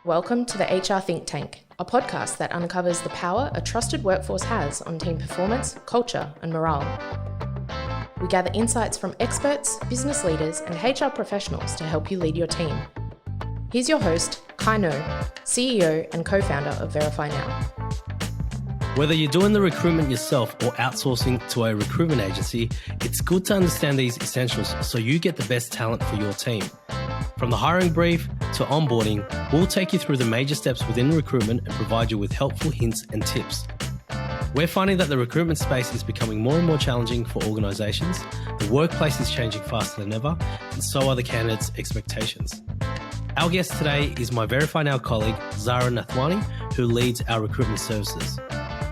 Welcome to the HR Think Tank, a podcast that uncovers the power a trusted workforce has on team performance, culture, and morale. We gather insights from experts, business leaders, and HR professionals to help you lead your team. Here's your host, Kai No, CEO and co-founder of VerifyNow. Whether you're doing the recruitment yourself or outsourcing to a recruitment agency, it's good to understand these essentials so you get the best talent for your team. From the hiring brief to onboarding, we'll take you through the major steps within recruitment and provide you with helpful hints and tips. We're finding that the recruitment space is becoming more and more challenging for organisations. The workplace is changing faster than ever, and so are the candidates' expectations. Our guest today is my VerifyNow colleague, Zahra Nathwani, who leads our recruitment services.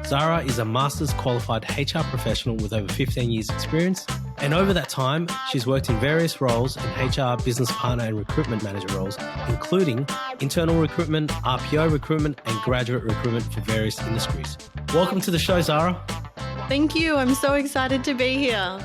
Zahra is a master's qualified HR professional with over 15 years experience, and over that time, she's worked in various roles in HR, business partner and recruitment manager roles, including internal recruitment, RPO recruitment and graduate recruitment for various industries. Welcome to the show, Zahra. Thank you. I'm so excited to be here.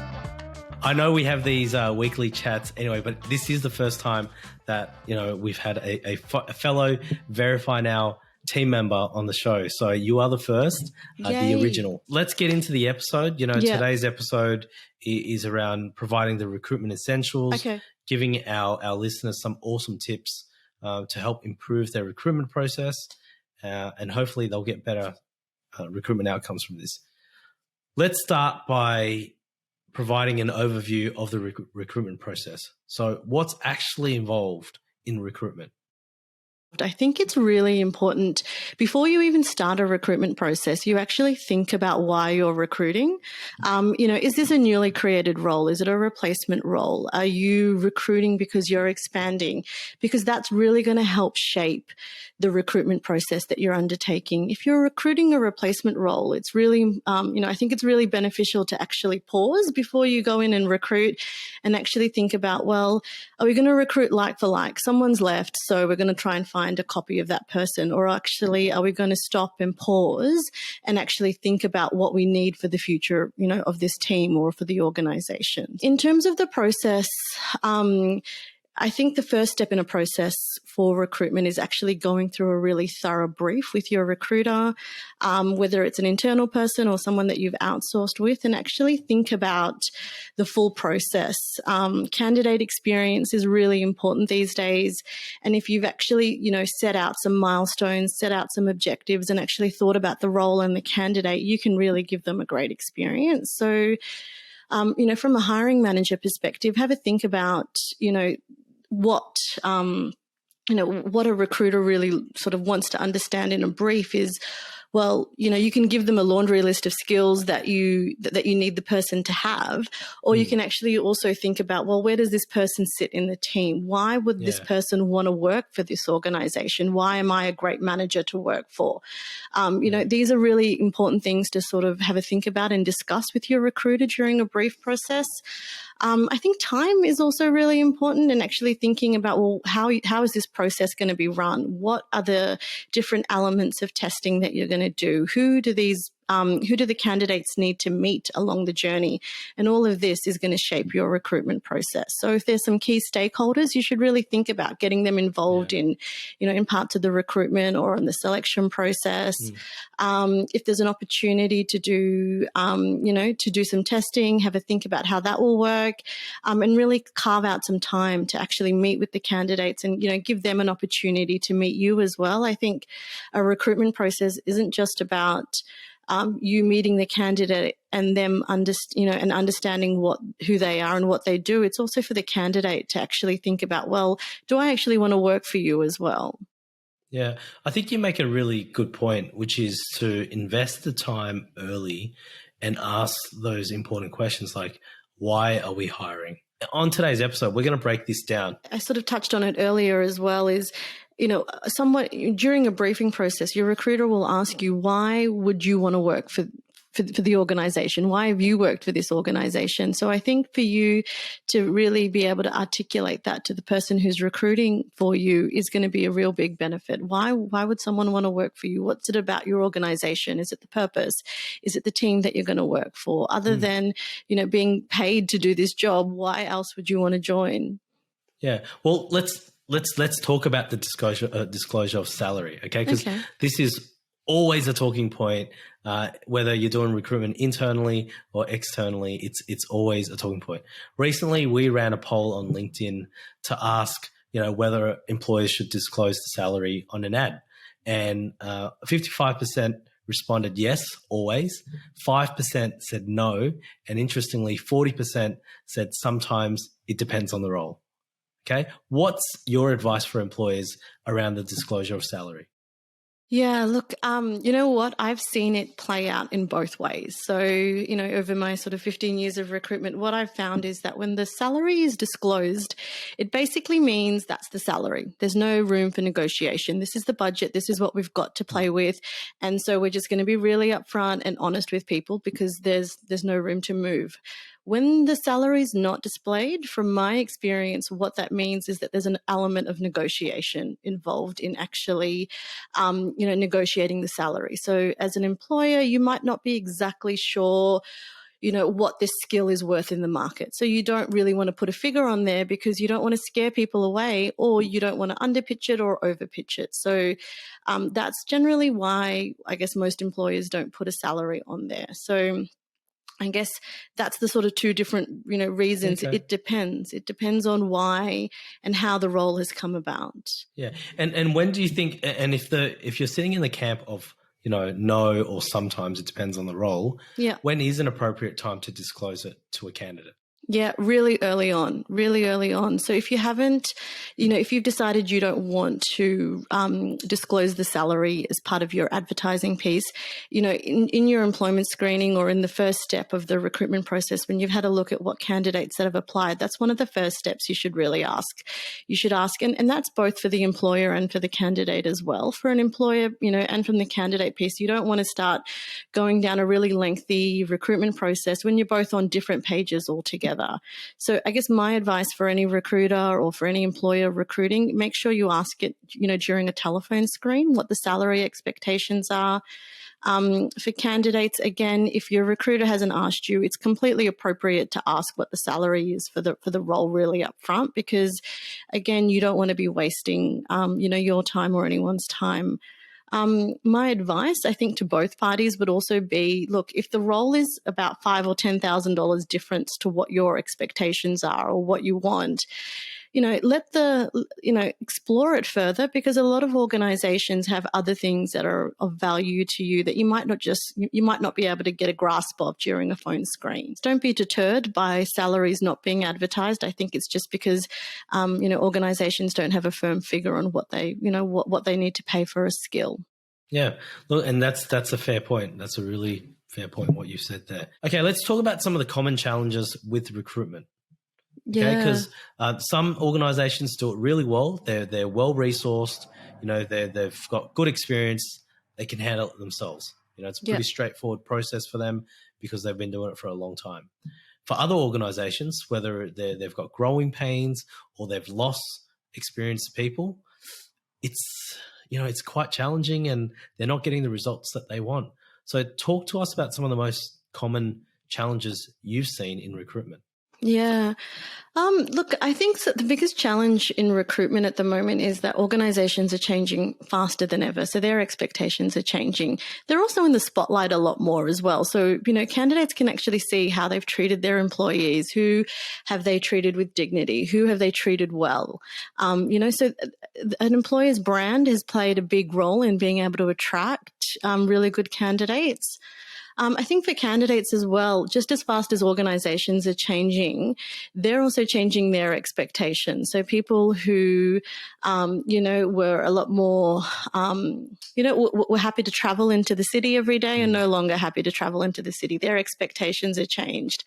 I know we have these weekly chats anyway, but this is the first time that we've had a fellow VerifyNow team member on the show. So you are the first, the original. Let's get into the episode. Today's episode is around providing the recruitment essentials, giving our listeners some awesome tips to help improve their recruitment process, and hopefully they'll get better recruitment outcomes from this. Let's start by providing an overview of the recruitment process. So what's actually involved in recruitment? I think it's really important before you even start a recruitment process, you actually think about why you're recruiting. Is this a newly created role? Is it a replacement role? Are you recruiting because you're expanding? Because that's really going to help shape the recruitment process that you're undertaking. If you're recruiting a replacement role, it's really, I think it's really beneficial to actually pause before you go in and recruit and actually think about, well, are we going to recruit like for like? Someone's left, so we're going to try and find a copy of that person, or actually are we going to stop and pause and actually think about what we need for the future, of this team or for the organization. In terms of the process, I think the first step in a process for recruitment is actually going through a really thorough brief with your recruiter, whether it's an internal person or someone that you've outsourced with, and actually think about the full process. Candidate experience is really important these days. And if you've actually, set out some milestones, set out some objectives, and actually thought about the role and the candidate, you can really give them a great experience. So, from a hiring manager perspective, have a think about, what a recruiter really sort of wants to understand in a brief is, well, you can give them a laundry list of skills that you need the person to have, or you can actually also think about, well, where does this person sit in the team? Why would this person want to work for this organization? Why am I a great manager to work for? These are really important things to sort of have a think about and discuss with your recruiter during a brief process. I think time is also really important, and actually thinking about, well, how is this process going to be run? What are the different elements of testing that you're going to do? Who do the candidates need to meet along the journey? And all of this is going to shape your recruitment process. So if there's some key stakeholders, you should really think about getting them involved in parts of the recruitment or in the selection process. If there's an opportunity to do, to do some testing, have a think about how that will work, and really carve out some time to actually meet with the candidates and, give them an opportunity to meet you as well. I think a recruitment process isn't just about you meeting the candidate and them understanding who they are and what they do. It's also for the candidate to actually think about, well, do I actually want to work for you as well? Yeah, I think you make a really good point, which is to invest the time early and ask those important questions like, why are we hiring? On today's episode, we're going to break this down. I sort of touched on it earlier as well, is somewhat during a briefing process, your recruiter will ask you, why would you want to work for the organization? Why have you worked for this organization? So I think for you to really be able to articulate that to the person who's recruiting for you is going to be a real big benefit. Why would someone want to work for you? What's it about your organization? Is it the purpose? Is it the team that you're going to work for? Other than, being paid to do this job, why else would you want to join? Yeah. Well, let's let's talk about the disclosure of salary, okay? Because Okay. this is always a talking point. Whether you're doing recruitment internally or externally, it's always a talking point. Recently, we ran a poll on LinkedIn to ask, whether employers should disclose the salary on an ad, and 55% responded yes, always. 5% said no, and interestingly, 40% said sometimes it depends on the role. Okay, what's your advice for employers around the disclosure of salary? Yeah, look, you know what? I've seen it play out in both ways. So, over my sort of 15 years of recruitment, what I've found is that when the salary is disclosed, it basically means that's the salary. There's no room for negotiation. This is the budget. This is what we've got to play with. And so we're just going to be really upfront and honest with people because there's no room to move. When the salary is not displayed, from my experience, what that means is that there's an element of negotiation involved in actually, negotiating the salary. So as an employer, you might not be exactly sure, what this skill is worth in the market. So you don't really want to put a figure on there because you don't want to scare people away, or you don't want to underpitch it or overpitch it. So that's generally why I guess most employers don't put a salary on there. So I guess that's the sort of two different, reasons. Okay. It depends. It depends on why and how the role has come about. Yeah. And when do you think, and if you're sitting in the camp of, no, or sometimes it depends on the role, Yeah. when is an appropriate time to disclose it to a candidate? Yeah, really early on. So if you haven't, if you've decided you don't want to disclose the salary as part of your advertising piece, in your employment screening or in the first step of the recruitment process, when you've had a look at what candidates that have applied, that's one of the first steps you should really ask. You should ask, and that's both for the employer and for the candidate as well. For an employer, and from the candidate piece, you don't want to start going down a really lengthy recruitment process when you're both on different pages altogether. So I guess my advice for any recruiter or for any employer recruiting, make sure you ask it, during a telephone screen, what the salary expectations are. For candidates, again, if your recruiter hasn't asked you, it's completely appropriate to ask what the salary is for the role really up front, because again, you don't want to be wasting, your time or anyone's time. My advice, I think, to both parties would also be, look, if the role is about $5,000 or $10,000 difference to what your expectations are or what you want, explore it further, because a lot of organizations have other things that are of value to you that you might not be able to get a grasp of during a phone screen. Don't be deterred by salaries not being advertised. I think it's just because, organizations don't have a firm figure on what they need to pay for a skill. Yeah, look, and that's a fair point. That's a really fair point, what you said there. Okay, let's talk about some of the common challenges with recruitment. Okay, because some organizations do it really well. They're well resourced. They've got good experience. They can handle it themselves. It's a pretty straightforward process for them because they've been doing it for a long time. For other organizations, whether they've got growing pains or they've lost experienced people, it's quite challenging and they're not getting the results that they want. So talk to us about some of the most common challenges you've seen in recruitment. Yeah. Look, I think the biggest challenge in recruitment at the moment is that organizations are changing faster than ever. So their expectations are changing. They're also in the spotlight a lot more as well. So, candidates can actually see how they've treated their employees. Who have they treated with dignity? Who have they treated well? So an employer's brand has played a big role in being able to attract really good candidates. I think for candidates as well, just as fast as organizations are changing, they're also changing their expectations. So people who, were a lot more, were happy to travel into the city every day are no longer happy to travel into the city. Their expectations are changed.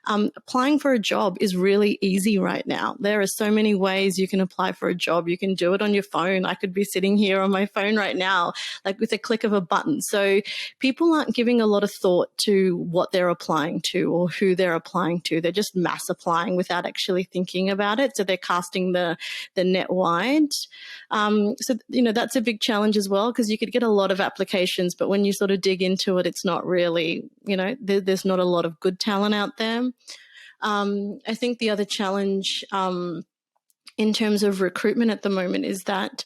Applying for a job is really easy right now. There are so many ways you can apply for a job. You can do it on your phone. I could be sitting here on my phone right now, like with a click of a button. So people aren't giving a lot of thought to what they're applying to or who they're applying to. They're just mass applying without actually thinking about it. So they're casting the net wide. That's a big challenge as well, because you could get a lot of applications, but when you sort of dig into it, it's not really, there's not a lot of good talent out there. I think the other challenge in terms of recruitment at the moment is that,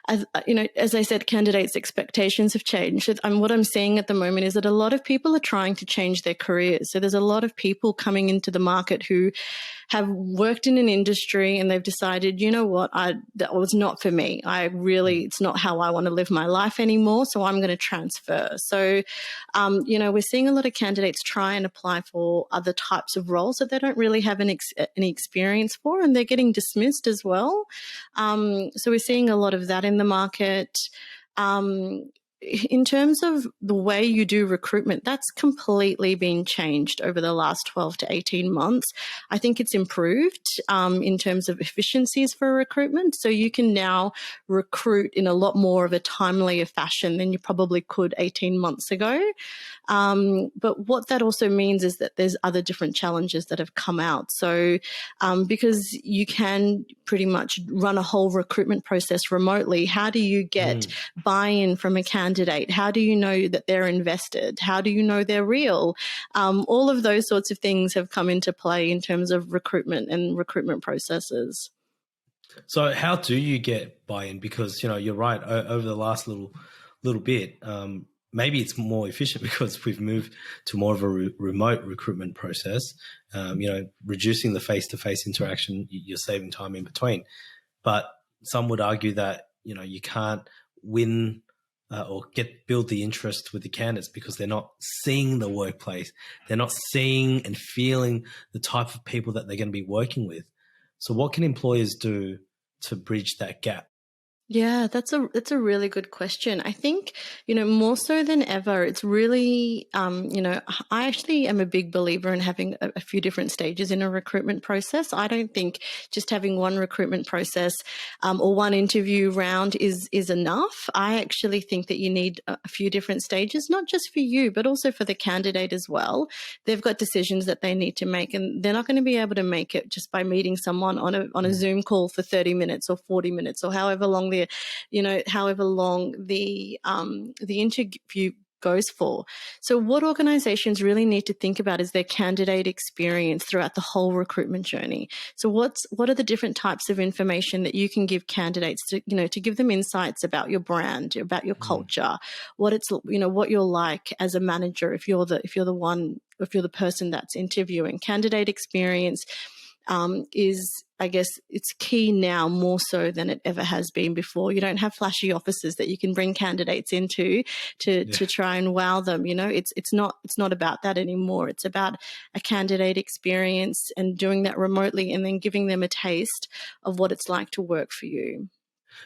as I said, candidates' expectations have changed. And what I'm seeing at the moment is that a lot of people are trying to change their careers. So there's a lot of people coming into the market who have worked in an industry and they've decided, you know what, that was not for me. It's not how I want to live my life anymore. So I'm going to transfer. So, we're seeing a lot of candidates try and apply for other types of roles that they don't really have any experience for, and they're getting dismissed as well. So we're seeing a lot of that in the market. In terms of the way you do recruitment, that's completely been changed over the last 12 to 18 months. I think it's improved in terms of efficiencies for recruitment. So you can now recruit in a lot more of a timelier fashion than you probably could 18 months ago. But what that also means is that there's other different challenges that have come out. So because you can pretty much run a whole recruitment process remotely, how do you get buy-in from a candidate? How do you know that they're invested? How do you know they're real? All of those sorts of things have come into play in terms of recruitment and recruitment processes. So how do you get buy-in? Because, you're right, over the last little bit, maybe it's more efficient because we've moved to more of a remote recruitment process, reducing the face-to-face interaction, you're saving time in between. But some would argue that, you can't win or build the interest with the candidates because they're not seeing the workplace. They're not seeing and feeling the type of people that they're going to be working with. So what can employers do to bridge that gap? Yeah, that's a really good question. I think, more so than ever, it's really, I actually am a big believer in having a few different stages in a recruitment process. I don't think just having one recruitment process or one interview round is enough. I actually think that you need a few different stages, not just for you, but also for the candidate as well. They've got decisions that they need to make, and they're not going to be able to make it just by meeting someone on a Zoom call for 30 minutes or 40 minutes or however long the interview goes for. So what organizations really need to think about is their candidate experience throughout the whole recruitment journey. So what are the different types of information that you can give candidates to give them insights about your brand, about your culture, what you're like as a manager if you're the person that's interviewing. Candidate experience is, I guess, it's key now more so than it ever has been before. You don't have flashy offices that you can bring candidates into to try and wow them. It's not about that anymore. It's about a candidate experience and doing that remotely and then giving them a taste of what it's like to work for you.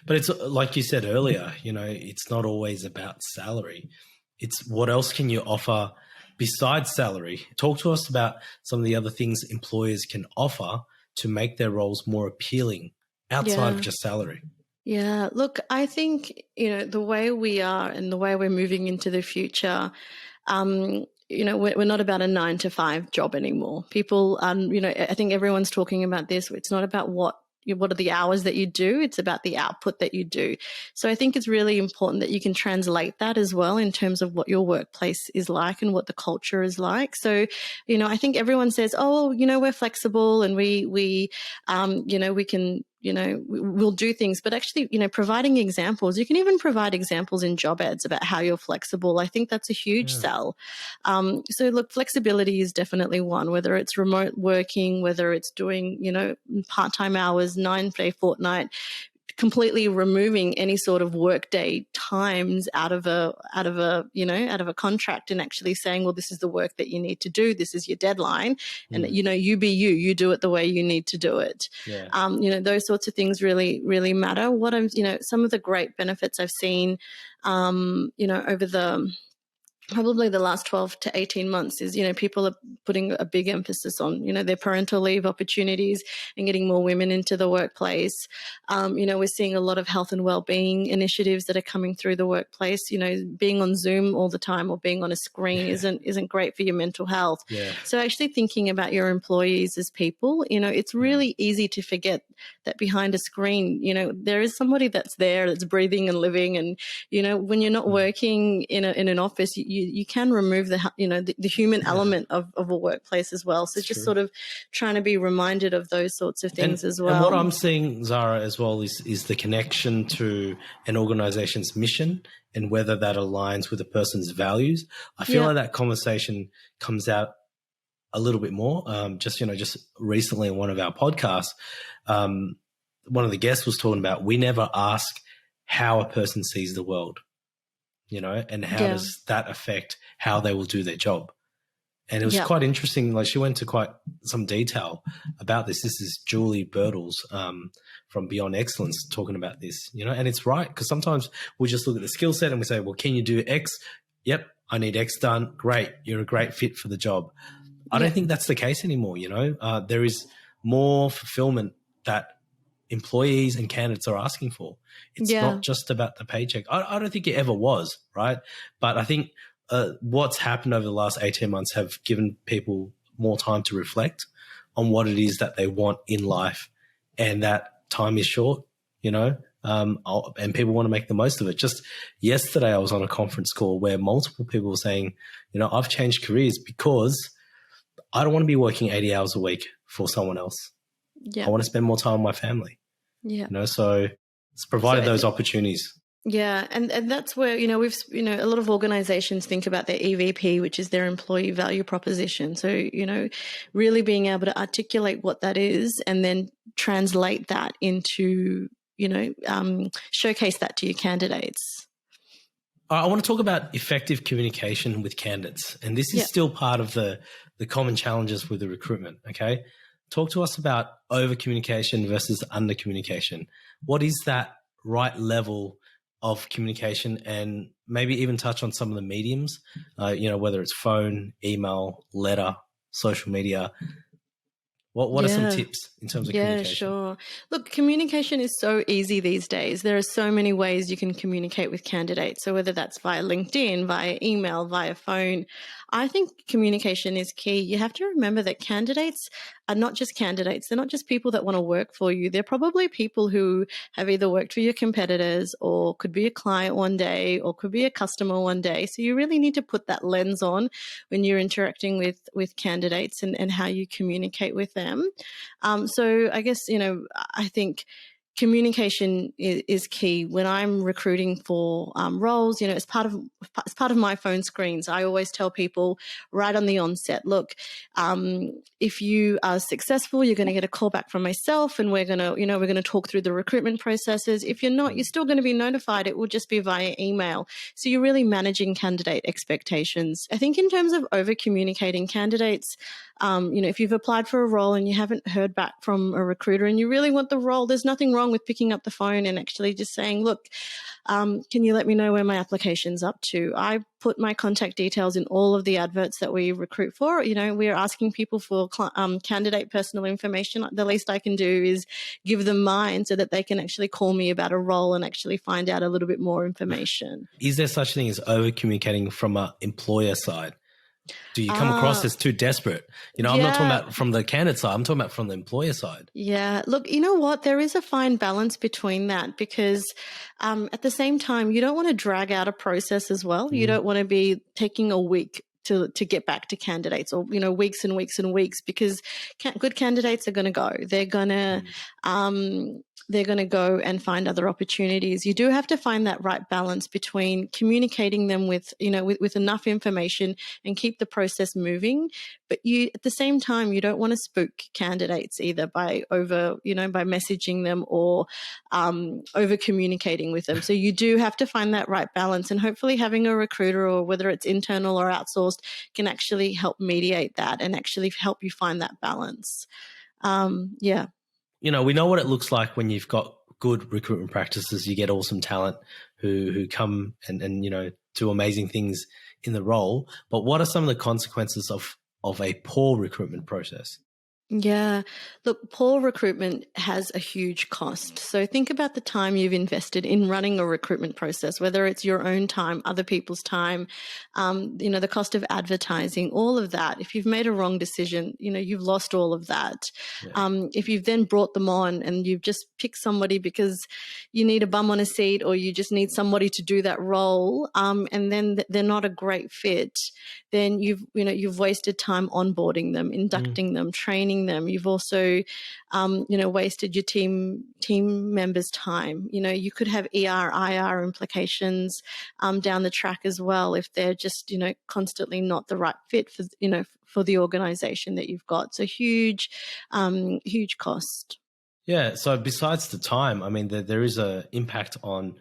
But it's like you said earlier, it's not always about salary. It's what else can you offer besides salary? Talk to us about some of the other things employers can offer to make their roles more appealing outside of just salary. Yeah, look, I think, the way we are and the way we're moving into the future, we're not about a 9-to-5 job anymore. People, I think everyone's talking about this. It's not about what are the hours that you do, it's about the output that you do. So I think it's really important that you can translate that as well in terms of what your workplace is like and what the culture is like. So, I think everyone says, oh, we're flexible and we can, we'll do things, but actually, providing examples, you can even provide examples in job ads about how you're flexible. I think that's a huge sell. So look, flexibility is definitely one, whether it's remote working, whether it's doing, part-time hours, 9-day fortnight, completely removing any sort of workday times out of a contract and actually saying, well, this is the work that you need to do. This is your deadline. And, you be you do it the way you need to do it. Yeah. Those sorts of things really, really matter. Some of the great benefits I've seen, over probably the last 12 to 18 months is, people are putting a big emphasis on, their parental leave opportunities and getting more women into the workplace. We're seeing a lot of health and wellbeing initiatives that are coming through the workplace. Being on Zoom all the time or being on a screen isn't great for your mental health. Yeah. So actually thinking about your employees as people, it's really easy to forget that behind a screen, there is somebody that's there that's breathing and living. And, when you're not working in an office, you you can remove the human element of a workplace as well. So That's just true. sort of trying to be reminded of those sorts of things as well. And what I'm seeing, Zahra, as well is the connection to an organization's mission and whether that aligns with a person's values. I feel like that conversation comes out a little bit more. Just recently in one of our podcasts, one of the guests was talking about, we never ask how a person sees the world, and how does that affect how they will do their job. And it was quite interesting. Like, she went to quite some detail about this. This is Julie Birtles from Beyond Excellence talking about this, and it's right, because sometimes we just look at the skill set and we say, well, can you do X? Yep, I need X done. Great. You're a great fit for the job. I don't think that's the case anymore. There is more fulfillment that employees and candidates are asking for. It's not just about the paycheck. I don't think it ever was, right? But I think what's happened over the last 18 months have given people more time to reflect on what it is that they want in life, and that time is short, and people want to make the most of it. Just yesterday, I was on a conference call where multiple people were saying, I've changed careers because I don't want to be working 80 hours a week for someone else. I want to spend more time with my family. So it's provided those opportunities. Yeah, and that's where, we've, a lot of organizations think about their EVP, which is their employee value proposition. So, really being able to articulate what that is and then translate that into, showcase that to your candidates. I want to talk about effective communication with candidates. And this is still part of the common challenges with the recruitment, okay? Talk to us about over-communication versus under-communication. What is that right level of communication, and maybe even touch on some of the mediums, whether it's phone, email, letter, social media. What are some tips in terms of communication? Yeah, sure. Look, communication is so easy these days. There are so many ways you can communicate with candidates. So whether that's via LinkedIn, via email, via phone, I think communication is key. You have to remember that candidates are not just candidates. They're not just people that want to work for you. They're probably people who have either worked for your competitors, or could be a client one day, or could be a customer one day. So you really need to put that lens on when you're interacting with candidates and how you communicate with them. So I guess, I think communication is key when I'm recruiting for roles. As part of my phone screens, I always tell people right on the onset, look, if you are successful, you're going to get a call back from myself, and we're going to talk through the recruitment processes. If you're not, you're still going to be notified. It will just be via email. So you're really managing candidate expectations. I think in terms of over communicating candidates, if you've applied for a role and you haven't heard back from a recruiter and you really want the role, there's nothing wrong with picking up the phone and actually just saying, look, can you let me know where my application's up to? I put my contact details in all of the adverts that we recruit for. We're asking people for candidate personal information. The least I can do is give them mine so that they can actually call me about a role and actually find out a little bit more information. Is there such a thing as over communicating from an employer side? Do you come across as too desperate? I'm not talking about from the candidate side. I'm talking about from the employer side. Yeah. Look, you know what? There is a fine balance between that, because at the same time, you don't want to drag out a process as well. You don't want to be taking a week to get back to candidates, or, weeks and weeks and weeks, because good candidates are going to go. They're going to go and find other opportunities. You do have to find that right balance between communicating them with enough information and keep the process moving. But at the same time, you don't want to spook candidates either by by messaging them or over communicating with them. So you do have to find that right balance, and hopefully having a recruiter, or whether it's internal or outsourced, can actually help mediate that and actually help you find that balance. We know what it looks like when you've got good recruitment practices. You get awesome talent who come and do amazing things in the role. But what are some of the consequences of a poor recruitment process? Yeah. Look, poor recruitment has a huge cost. So think about the time you've invested in running a recruitment process, whether it's your own time, other people's time, the cost of advertising, all of that. If you've made a wrong decision, you've lost all of that. Yeah. If you've then brought them on and you've just picked somebody because you need a bum on a seat or you just need somebody to do that role, and then they're not a great fit, then you've wasted time onboarding them, inducting them, training them. You've also, wasted your team members' time. You could have ER, IR implications down the track as well if they're just, constantly not the right fit for the organization that you've got. So huge cost. Yeah. So besides the time, I mean, there is a impact on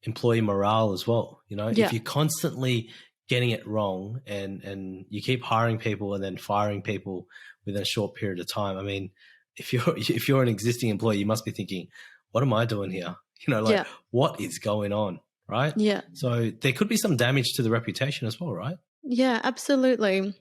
employee morale as well. If you're constantly getting it wrong and you keep hiring people and then firing people within a short period of time. I mean, if you're an existing employee, you must be thinking, what am I doing here? What is going on? Right? Yeah. So there could be some damage to the reputation as well, right? Yeah, absolutely.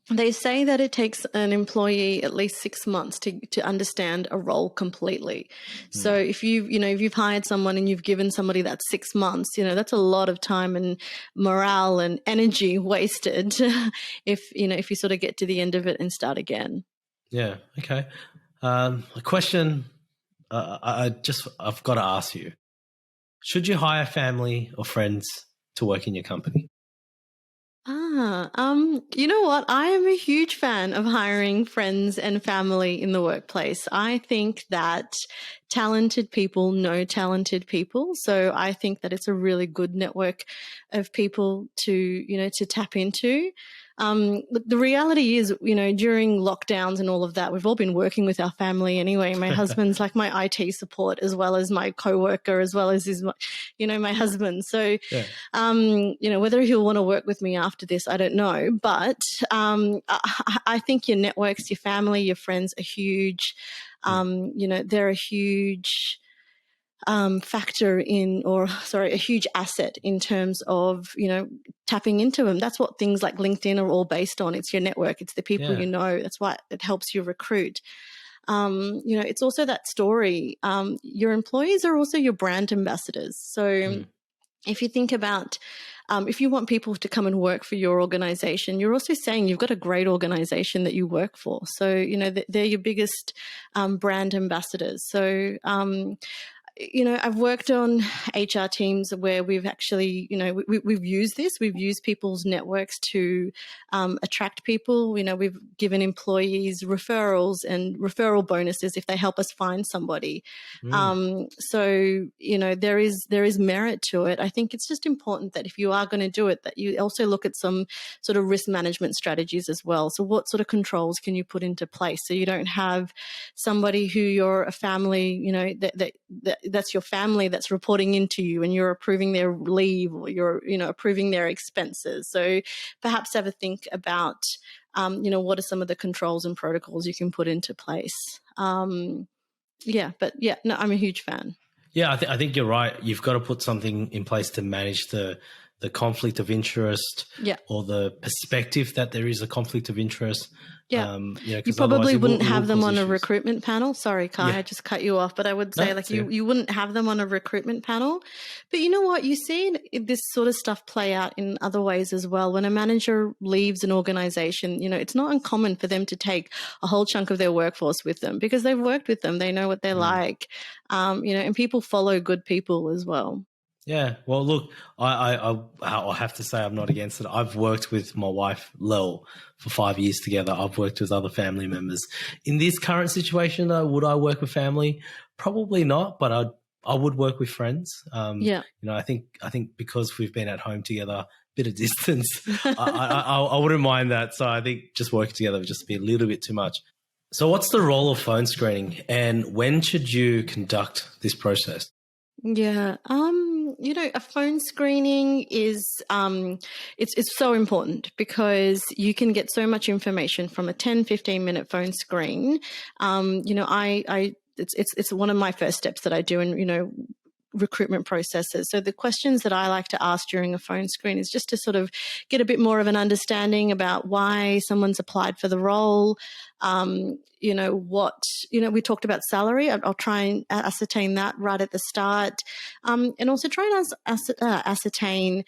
They say that it takes an employee at least 6 months to understand a role completely. So if you've hired someone and you've given somebody that 6 months, that's a lot of time and morale and energy wasted if you sort of get to the end of it and start again. Yeah. Okay. A question I've got to ask you. Should you hire family or friends to work in your company? You know what? I am a huge fan of hiring friends and family in the workplace. I think that talented people know talented people. So I think that it's a really good network of people to tap into. The reality is, during lockdowns and all of that, we've all been working with our family anyway. My husband's like my IT support as well as my coworker, as well as my husband. So, whether he'll want to work with me after this, I don't know. But I think your networks, your family, your friends are huge. They're a huge factor a huge asset in terms of, tapping into them. That's what things like LinkedIn are all based on. It's your network. It's the people That's why it helps you recruit. It's also that story. Your employees are also your brand ambassadors. So if you think about if you want people to come and work for your organization, you're also saying you've got a great organization that you work for. So, they're your biggest brand ambassadors. So, I've worked on HR teams where we've actually, we've used this. We've used people's networks to attract people. We've given employees referrals and referral bonuses if they help us find somebody. So, there is merit to it. I think it's just important that if you are going to do it, that you also look at some sort of risk management strategies as well. So what sort of controls can you put into place so you don't have somebody who you're a family, that's your family that's reporting into you and you're approving their leave or you're, approving their expenses. So perhaps have a think about, what are some of the controls and protocols you can put into place. I'm a huge fan. Yeah, I think you're right. You've got to put something in place to manage the conflict of interest or the perspective that there is a conflict of interest. Yeah. You probably wouldn't have them on a recruitment panel. Sorry, Kai, I just cut you off. But I would say you wouldn't have them on a recruitment panel. But you know what? You see this sort of stuff play out in other ways as well. When a manager leaves an organization, it's not uncommon for them to take a whole chunk of their workforce with them because they've worked with them. They know what they're like, and people follow good people as well. Yeah. Well, look, I have to say I'm not against it. I've worked with my wife, Lel, for 5 years together. I've worked with other family members. In this current situation, though, would I work with family? Probably not, but I would work with friends. I think because we've been at home together, bit of distance, I wouldn't mind that. So I think just working together would just be a little bit too much. So what's the role of phone screening and when should you conduct this process? Yeah. A phone screening is, it's so important because you can get so much information from a 10, 15-minute phone screen. It's one of my first steps that I do. And, recruitment processes. So the questions that I like to ask during a phone screen is just to sort of get a bit more of an understanding about why someone's applied for the role. We talked about salary. I'll try and ascertain that right at the start, and also try and ascertain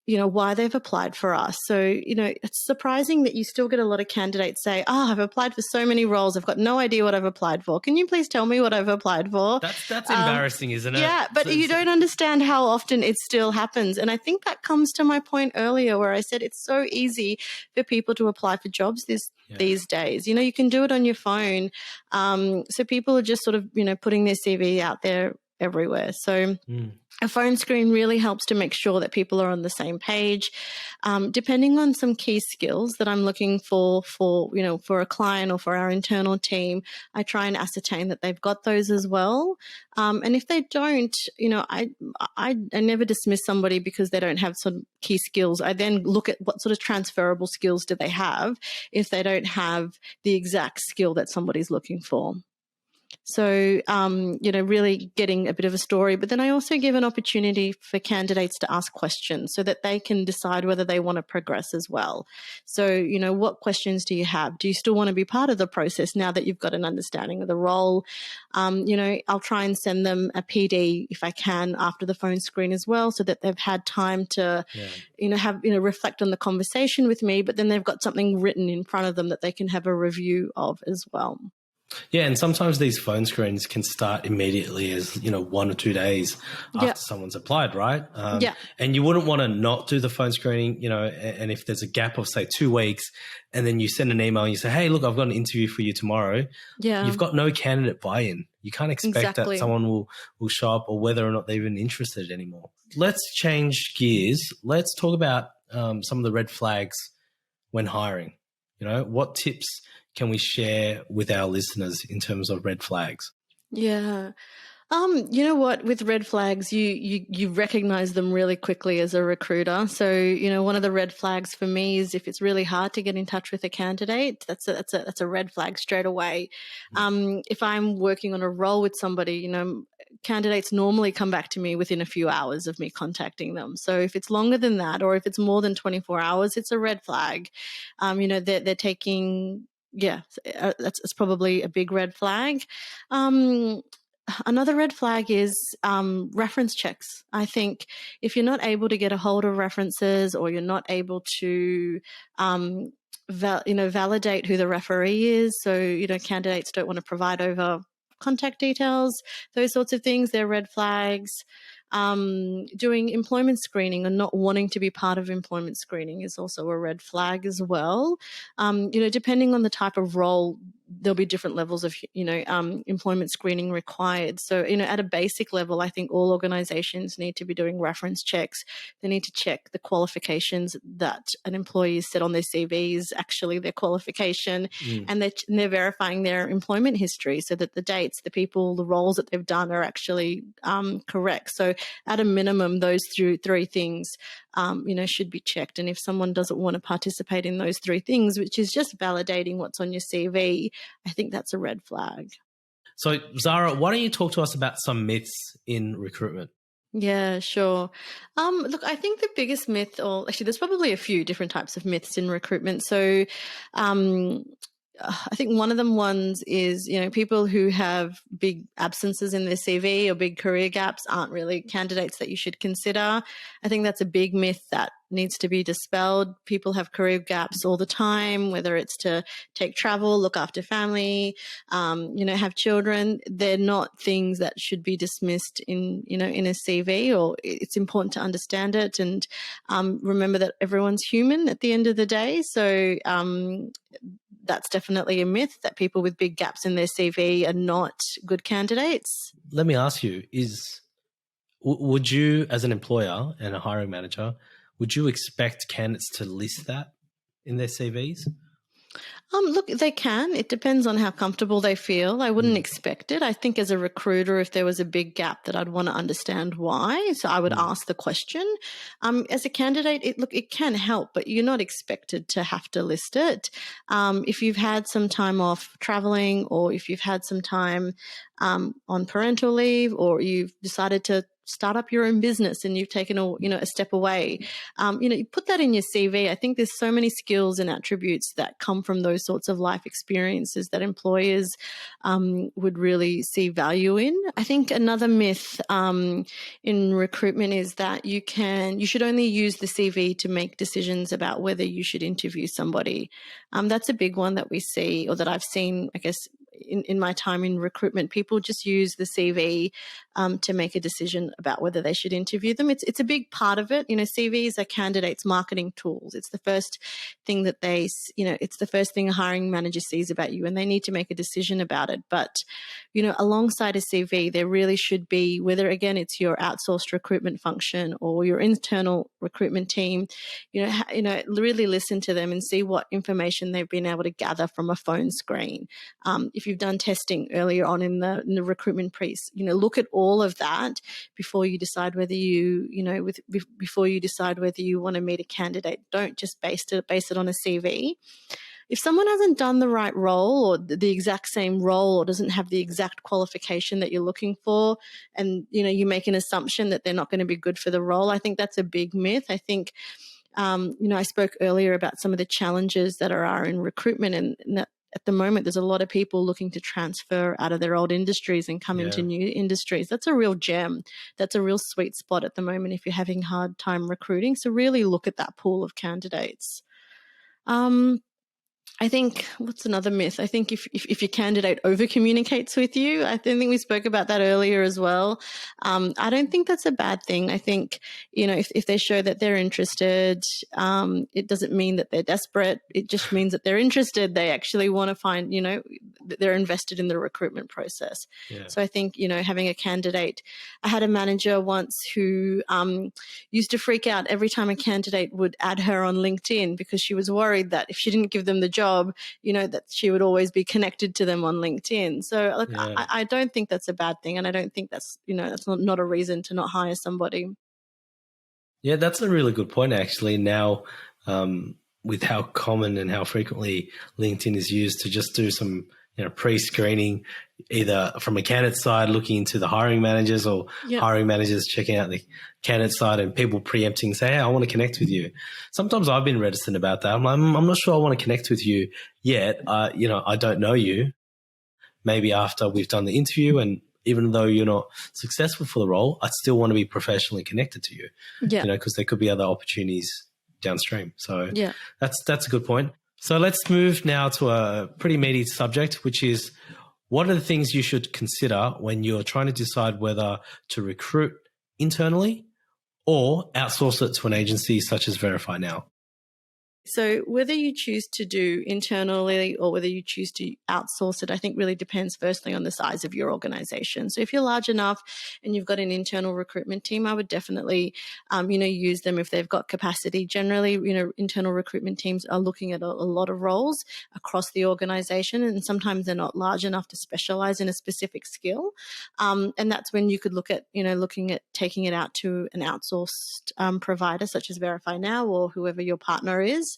why they've applied for us. So, it's surprising that you still get a lot of candidates say, I've applied for so many roles. I've got no idea what I've applied for. Can you please tell me what I've applied for? That's embarrassing, isn't it? Yeah, but you don't understand how often it still happens. And I think that comes to my point earlier where I said it's so easy for people to apply for jobs these days. You can do it on your phone. So people are just sort of, putting their CV out there everywhere. So a phone screen really helps to make sure that people are on the same page. Depending on some key skills that I'm looking for a client or for our internal team, I try and ascertain that they've got those as well. And if they don't, I never dismiss somebody because they don't have some key skills. I then look at what sort of transferable skills do they have if they don't have the exact skill that somebody's looking for. So, really getting a bit of a story. But then I also give an opportunity for candidates to ask questions so that they can decide whether they want to progress as well. So, what questions do you have? Do you still want to be part of the process now that you've got an understanding of the role? I'll try and send them a PD if I can after the phone screen as well so that they've had time to, reflect on the conversation with me, but then they've got something written in front of them that they can have a review of as well. Yeah, and sometimes these phone screens can start immediately as, 1 or 2 days after someone's applied, right? And you wouldn't want to not do the phone screening, and if there's a gap of, say, 2 weeks and then you send an email and you say, hey, look, I've got an interview for you tomorrow. Yeah. You've got no candidate buy-in. You can't expect that someone will show up or whether or not they're even interested anymore. Let's change gears. Let's talk about some of the red flags when hiring. What tips can we share with our listeners in terms of red flags? Yeah. You know what? With red flags, you recognize them really quickly as a recruiter. So, one of the red flags for me is if it's really hard to get in touch with a candidate, that's a red flag straight away. If I'm working on a role with somebody, candidates normally come back to me within a few hours of me contacting them. So if it's longer than that, or if it's more than 24 hours, it's a red flag. They're taking, that's probably a big red flag. Another red flag is reference checks. I think if you're not able to get a hold of references or you're not able to validate who the referee is, so candidates don't want to provide over contact details, those sorts of things, they're red flags. Doing employment screening and not wanting to be part of employment screening is also a red flag as well. Depending on the type of role, there'll be different levels of, employment screening required. So, at a basic level, I think all organizations need to be doing reference checks. They need to check the qualifications that an employee set on their CV is actually their qualification, and they're verifying their employment history so that the dates, the people, the roles that they've done are actually correct. So at a minimum, those three things, should be checked. And if someone doesn't want to participate in those three things, which is just validating what's on your CV, I think that's a red flag. So, Zahra, why don't you talk to us about some myths in recruitment? Yeah, sure. Look, I think the biggest myth, or actually there's probably a few different types of myths in recruitment. So I think one of them ones is, people who have big absences in their CV or big career gaps aren't really candidates that you should consider. I think that's a big myth that needs to be dispelled. People have career gaps all the time, whether it's to take travel, look after family, have children. They're not things that should be dismissed in a CV, or it's important to understand it and remember that everyone's human at the end of the day. So that's definitely a myth that people with big gaps in their CV are not good candidates. Let me ask you, would you, as an employer and a hiring manager, would you expect candidates to list that in their CVs? Look, they can. It depends on how comfortable they feel. I wouldn't expect it. I think as a recruiter, if there was a big gap, that I'd want to understand why. So I would ask the question. As a candidate, it can help, but you're not expected to have to list it. If you've had some time off traveling, or if you've had some time on parental leave, or you've decided to start up your own business and you've taken a step away, you put that in your CV. I think there's so many skills and attributes that come from those sorts of life experiences that employers would really see value in. I think another myth in recruitment is that you should only use the CV to make decisions about whether you should interview somebody. That's a big one that we see, or that I've seen, I guess, in my time in recruitment. People just use the CV to make a decision about whether they should interview them. It's a big part of it. CVs are candidates' marketing tools. It's the first thing that it's the first thing a hiring manager sees about you, and they need to make a decision about it. But, alongside a CV, there really should be, whether again it's your outsourced recruitment function or your internal recruitment team, really listen to them and see what information they've been able to gather from a phone screen. If you've done testing earlier on in the recruitment piece, look at all of that before you decide whether before you decide whether you want to meet a candidate. Don't just base it on a CV. If someone hasn't done the right role, or the exact same role, or doesn't have the exact qualification that you're looking for, and you make an assumption that they're not going to be good for the role, I think that's a big myth. I think I spoke earlier about some of the challenges that are in recruitment, and that at the moment there's a lot of people looking to transfer out of their old industries and come into new industries. That's a real gem. That's a real sweet spot at the moment if you're having a hard time recruiting. So really look at that pool of candidates. I think, what's another myth? I think if your candidate over communicates with you, I think we spoke about that earlier as well. I don't think that's a bad thing. I think, if they show that they're interested, it doesn't mean that they're desperate. It just means that they're interested. They actually want to find, they're invested in the recruitment process. Yeah. So I think, having a candidate, I had a manager once who used to freak out every time a candidate would add her on LinkedIn, because she was worried that if she didn't give them the job, that she would always be connected to them on LinkedIn. So I don't think that's a bad thing. And I don't think that's, that's not a reason to not hire somebody. Yeah, that's a really good point, actually. Now, with how common and how frequently LinkedIn is used to just do some, pre-screening, either from a candidate side looking into the hiring managers, or hiring managers checking out the candidate side, and people preempting, say, hey, I want to connect with you. Sometimes I've been reticent about that. I'm not sure I want to connect with you yet. I don't know you. Maybe after we've done the interview, and even though you're not successful for the role, I still want to be professionally connected to you. Yeah. Because there could be other opportunities downstream. So that's a good point. So let's move now to a pretty meaty subject, which is, what are the things you should consider when you're trying to decide whether to recruit internally or outsource it to an agency such as VerifyNow? So whether you choose to do internally or whether you choose to outsource it, I think really depends firstly on the size of your organization. So if you're large enough and you've got an internal recruitment team, I would definitely, use them if they've got capacity. Generally, internal recruitment teams are looking at a lot of roles across the organization, and sometimes they're not large enough to specialize in a specific skill. And that's when you could look at, looking at taking it out to an outsourced provider such as VerifyNow or whoever your partner is.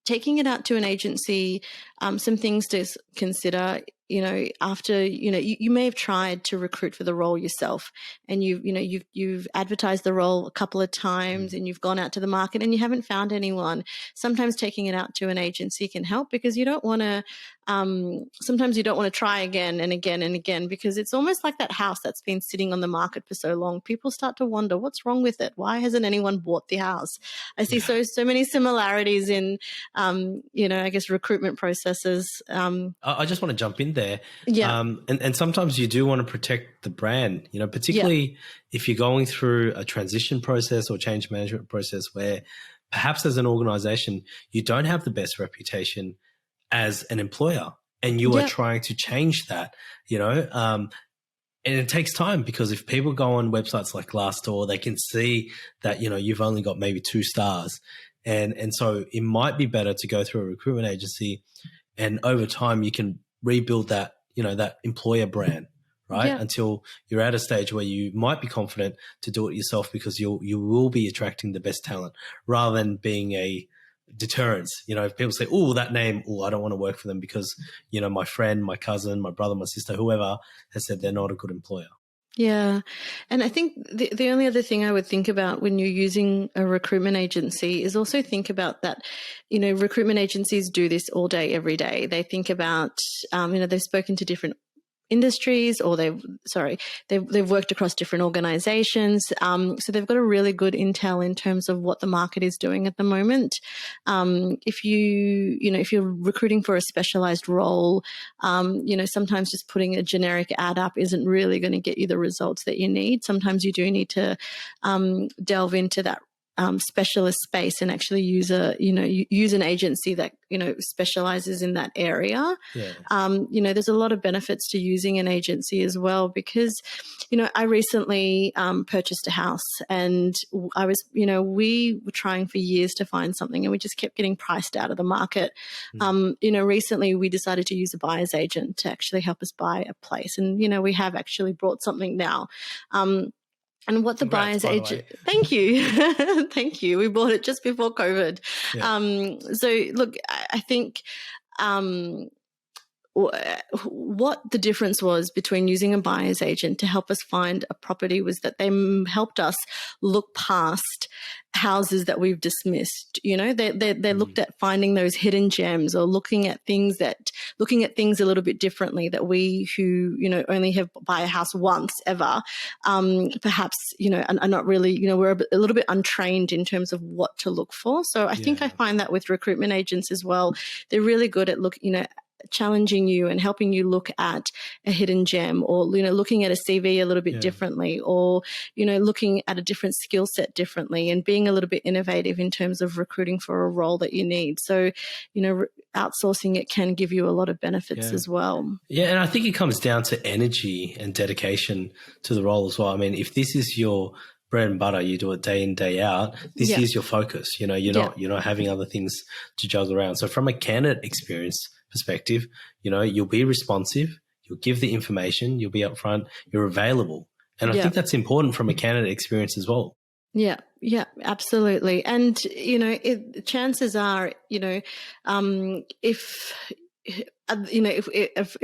Taking it out to an agency, some things to consider, after, you may have tried to recruit for the role yourself, and you've advertised the role a couple of times, and you've gone out to the market and you haven't found anyone. Sometimes taking it out to an agency can help, because you don't want to, sometimes you don't want to try again and again and again, because it's almost like that house that's been sitting on the market for so long. People start to wonder, what's wrong with it? Why hasn't anyone bought the house? I see so many similarities in, I guess, recruitment processes. I just want to jump in there. Yeah. And sometimes you do want to protect the brand, particularly if you're going through a transition process or change management process where perhaps as an organization, you don't have the best reputation as an employer, and you are trying to change that, and it takes time, because if people go on websites like Glassdoor, they can see that, you've only got maybe 2 stars. And so it might be better to go through a recruitment agency, and over time you can rebuild that, that employer brand, right? Yeah. Until you're at a stage where you might be confident to do it yourself, because you will be attracting the best talent rather than being a deterrence. If people say, oh, that name, I don't want to work for them because, my friend, my cousin, my brother, my sister, whoever has said they're not a good employer. Yeah. And I think the only other thing I would think about when you're using a recruitment agency is also think about that, recruitment agencies do this all day, every day. They think about, they've spoken to different industries, or they've worked across different organizations. So they've got a really good intel in terms of what the market is doing at the moment. If you're recruiting for a specialized role, sometimes just putting a generic ad up isn't really going to get you the results that you need. Sometimes you do need to delve into that specialist space and actually use an agency that, specializes in that area. Yeah. There's a lot of benefits to using an agency as well, because, I recently purchased a house, and I was, we were trying for years to find something, and we just kept getting priced out of the market. Recently we decided to use a buyer's agent to actually help us buy a place. And, we have actually brought something now. And what the buyer's agent, thank you. Thank you. We bought it just before COVID. Yeah. So look, I think, what the difference was between using a buyer's agent to help us find a property was that they helped us look past houses that we've dismissed. They looked at finding those hidden gems, or looking at things a little bit differently, that we who, only have buy a house once ever, perhaps, are not really, we're a little bit untrained in terms of what to look for. So I think I find that with recruitment agents as well, they're really good at challenging you and helping you look at a hidden gem, or looking at a CV a little bit differently, or looking at a different skill set differently, and being a little bit innovative in terms of recruiting for a role that you need. So outsourcing it can give you a lot of benefits as well. Yeah, and I think it comes down to energy and dedication to the role as well. I mean, if this is your bread and butter, you do it day in, day out, this is your focus. You're not having other things to juggle around. So from a candidate experience perspective, you'll be responsive, you'll give the information, you'll be upfront, you're available. And I think that's important from a candidate experience as well. Yeah, absolutely. And, chances are, if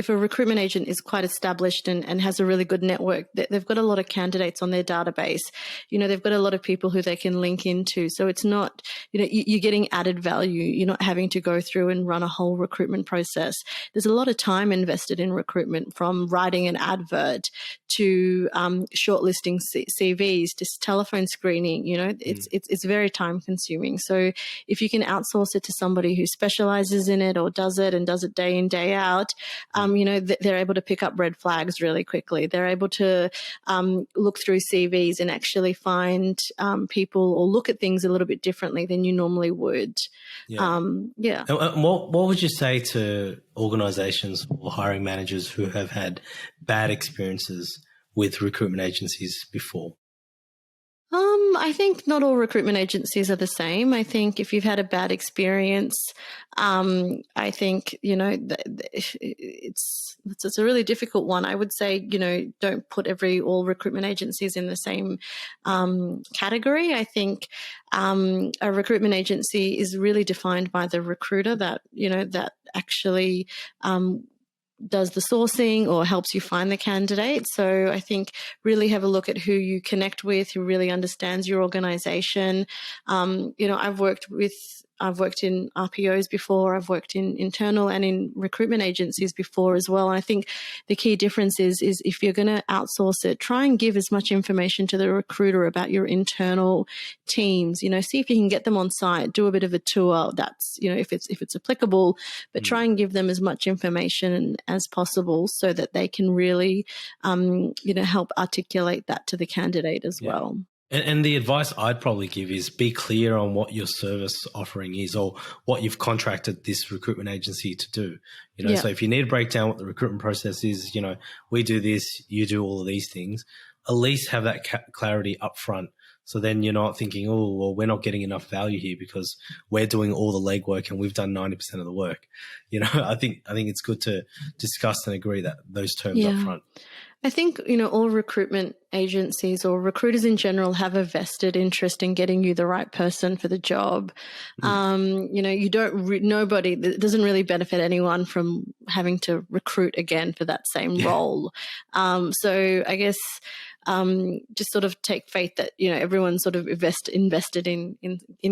a recruitment agent is quite established and has a really good network, they've got a lot of candidates on their database. They've got a lot of people who they can link into. So it's not, you're getting added value. You're not having to go through and run a whole recruitment process. There's a lot of time invested in recruitment, from writing an advert to shortlisting CVs to telephone screening. It's very time consuming. So if you can outsource it to somebody who specializes in it, or does it day in, day out, they're able to pick up red flags really quickly. They're able to look through CVs and actually find people, or look at things a little bit differently than you normally would. And what would you say to organizations or hiring managers who have had bad experiences with recruitment agencies before? I think not all recruitment agencies are the same. I think if you've had a bad experience, I think, it's a really difficult one. I would say, don't put all recruitment agencies in the same category. I think a recruitment agency is really defined by the recruiter that actually does the sourcing or helps you find the candidate. So I think really have a look at who you connect with, who really understands your organization. I've worked in RPOs before. I've worked in internal and in recruitment agencies before as well. And I think the key difference is if you're going to outsource it, try and give as much information to the recruiter about your internal teams. See if you can get them on site, do a bit of a tour. That's, if it's applicable, but try and give them as much information as possible so that they can really, help articulate that to the candidate as well. And the advice I'd probably give is be clear on what your service offering is, or what you've contracted this recruitment agency to do. So if you need to break down what the recruitment process is, we do this, you do all of these things, at least have that clarity up front So then you're not thinking, oh, well, we're not getting enough value here because we're doing all the legwork and we've done 90% of the work. I think it's good to discuss and agree that those terms up front. I think, all recruitment agencies or recruiters in general have a vested interest in getting you the right person for the job. Nobody, it doesn't really benefit anyone from having to recruit again for that same role. So I guess just sort of take faith that, everyone's sort of invested in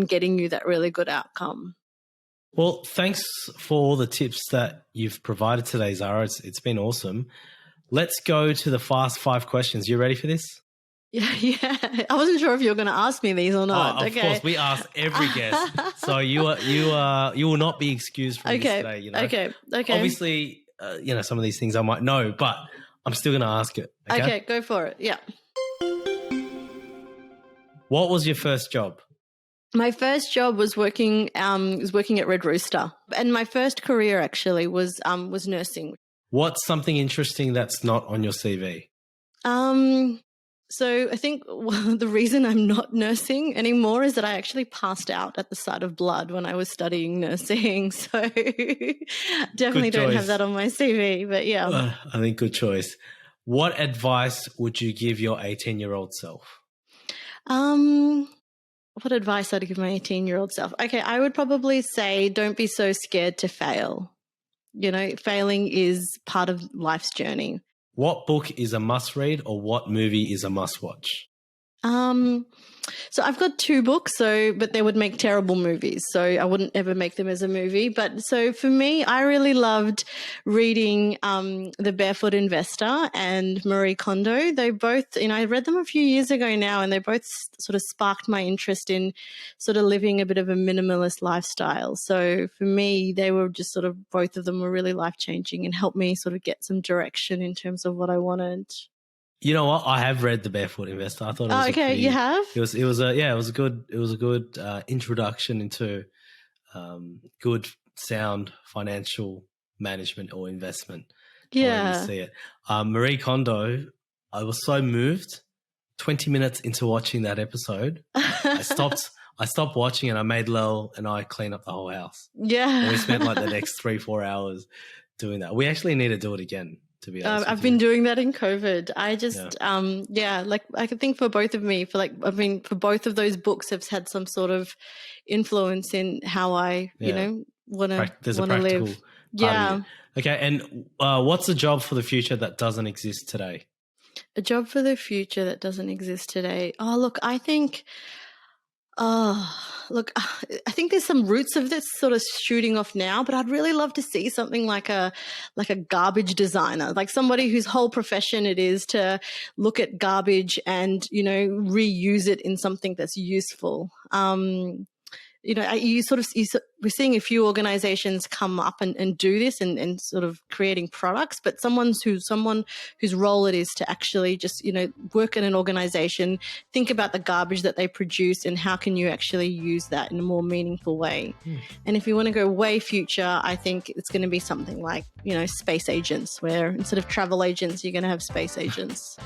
getting you that really good outcome. Well, thanks for all the tips that you've provided today, Zahra. It's been awesome. Let's go to the fast 5 questions. You ready for this? Yeah. I wasn't sure if you were going to ask me these or not. Of course, we ask every guest, so you will not be excused from this today. Okay. Obviously, some of these things I might know, but I'm still going to ask it. Okay, go for it. Yeah. What was your first job? My first job was working at Red Rooster, and my first career actually was nursing. What's something interesting that's not on your CV? So I think the reason I'm not nursing anymore is that I actually passed out at the sight of blood when I was studying nursing. So definitely don't have that on my CV, but yeah. I think good choice. What advice would you give your 18-year-old self? What advice I'd give my 18-year-old self? Okay, I would probably say don't be so scared to fail. Failing is part of life's journey. What book is a must read or what movie is a must watch? So I've got 2 books, but they would make terrible movies. So I wouldn't ever make them as a movie. But so for me, I really loved reading The Barefoot Investor and Marie Kondo. They both, I read them a few years ago now, and they both sort of sparked my interest in sort of living a bit of a minimalist lifestyle. So for me, they were just sort of, both of them were really life-changing and helped me sort of get some direction in terms of what I wanted. You know what? I have read The Barefoot Investor. I thought it was you have? It was a good introduction into good sound financial management or investment. Yeah. You see it. Marie Kondo, I was so moved. 20 minutes into watching that episode, I stopped watching and I made Lel and I clean up the whole house. Yeah. And we spent like the next 3-4 hours doing that. We actually need to do it again. To be honest, I've been doing that in COVID. I just, I could think for both of me, for both of those books have had some sort of influence in how I, want to live. Yeah. Okay. And what's a job for the future that doesn't exist today? A job for the future that doesn't exist today. I think there's some roots of this sort of shooting off now, but I'd really love to see something like a garbage designer, like somebody whose whole profession it is to look at garbage and, reuse it in something that's useful. We're seeing a few organizations come up and do this and sort of creating products, but someone whose role it is to actually just, work in an organization, think about the garbage that they produce and how can you actually use that in a more meaningful way. And if you want to go way future, I think it's going to be something like, space agents, where instead of travel agents, you're going to have space agents.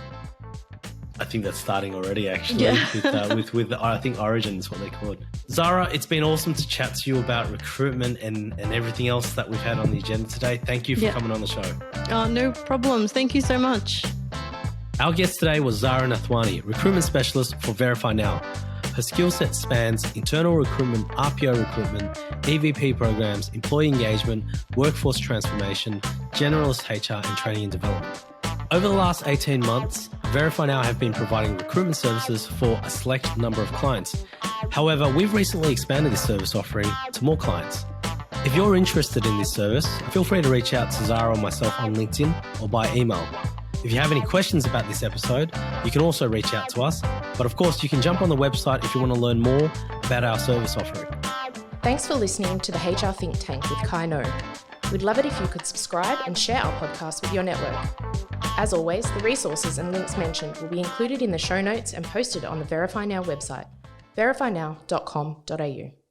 I think that's starting already, actually, with I think Origin is what they call it. Zahra, it's been awesome to chat to you about recruitment and everything else that we've had on the agenda today. Thank you for coming on the show. Oh, no problems. Thank you so much. Our guest today was Zahra Nathwani, recruitment specialist for VerifyNow. Her skill set spans internal recruitment, RPO recruitment, EVP programs, employee engagement, workforce transformation, generalist HR, and training and development. Over the last 18 months, VerifyNow have been providing recruitment services for a select number of clients. However, we've recently expanded this service offering to more clients. If you're interested in this service, feel free to reach out to Zahra or myself on LinkedIn or by email. If you have any questions about this episode, you can also reach out to us. But of course, you can jump on the website if you want to learn more about our service offering. Thanks for listening to the HR Think Tank with Kai No. We'd love it if you could subscribe and share our podcast with your network. As always, the resources and links mentioned will be included in the show notes and posted on the VerifyNow website, verifynow.com.au.